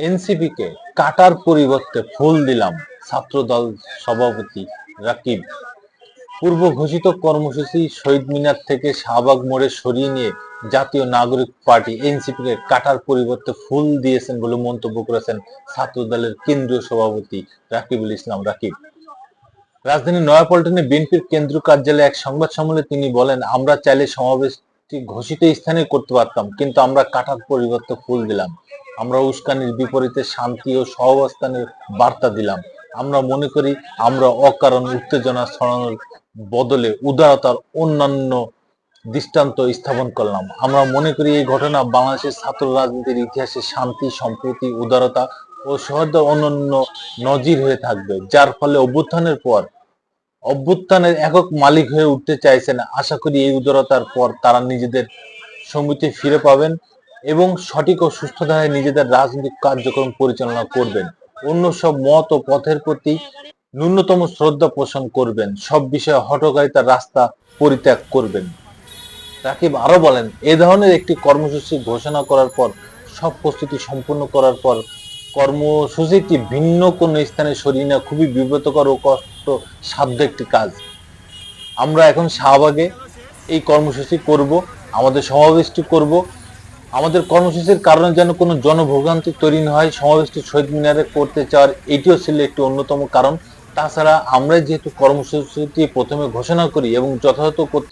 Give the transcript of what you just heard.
NCP কে কাটার পরিবর্তে ফুল দিলাম, ছাত্রদল সভাপতি রাকিব। পূর্ব ঘোষিত কর্মসূচি শহীদ মিনার থেকে শাহবাগ মোড়ে সরিয়ে নিয়ে জাতীয় নাগরিক পার্টি এনসিপি কে কাটার পরিবর্তে ফুল দিয়েছেন বলে মন্তব্য করেছেন ছাত্রদলের কেন্দ্রীয় সভাপতি রাকিবুল ইসলাম রাকিব। রাজধানীর নয়াপল্টনে বিএনপির কেন্দ্রীয় কার্যালয়ে এক সংবাদ সম্মেলনে তিনি বলেন, আমরা চাইলে সমাবেশটি ঘোষিত স্থানে করতে পারতাম, কিন্তু আমরা কাটার পরিবর্তে ফুল দিলাম। আমরা উস্কানির বিপরীতে শান্তি ও সহাবস্থানের বার্তা দিলাম। আমরা মনে করি আমরা অকারণ উত্তেজনা ছড়ানোর বদলে উদারতার অন্যান্য দৃষ্টান্ত স্থাপন করলাম। আমরা মনে করি এই ঘটনা বাংলাদেশের ছাত্র রাজনীতির ইতিহাসে শান্তি, সম্প্রীতি, উদারতা ও সৌহার্দ্যের অনন্য নজির হয়ে থাকবে, যার ফলে অভ্যুত্থানের একক মালিক হয়ে উঠতে চাইছেন। আশা করি এই উদারতার পর তারা নিজেদের সমিতি ফিরে পাবেন এবং সঠিক ও সুস্থ ধারায় নিজেদের রাজনৈতিক কার্যক্রম পরিচালনা করবেন। অন্য সব মত ও পথের প্রতি ন্যূনতম শ্রদ্ধা পোষণ করবেন। সব বিষয়ে হঠকারিতার রাস্তা পরিত্যাগ করবেন। রাকিব আরো বলেন, এ ধরনের একটি কর্মসূচি ঘোষণা করার পর, সব প্রস্তুতি সম্পূর্ণ করার পর কর্মসূচিটি ভিন্ন কোনো স্থানে সরিয়ে নেওয়া খুবই বিব্রতকর ও কষ্ট সাধ্য একটি কাজ। আমরা এখন শাহবাগে এই কর্মসূচি করব, আমাদের সমাবেশটি করব। আমাদের কর্মসূচির কারণে যেন কোনো জনভোগান্তি তৈরি না হয়, সমাবেশটি শহীদ মিনারে করতে চাওয়ার এটিও ছিল একটি অন্যতম কারণ। তাছাড়া আমরা যেহেতু কর্মসূচিটি প্রথমে ঘোষণা করি এবং যথাযথ কর্তৃপক্ষ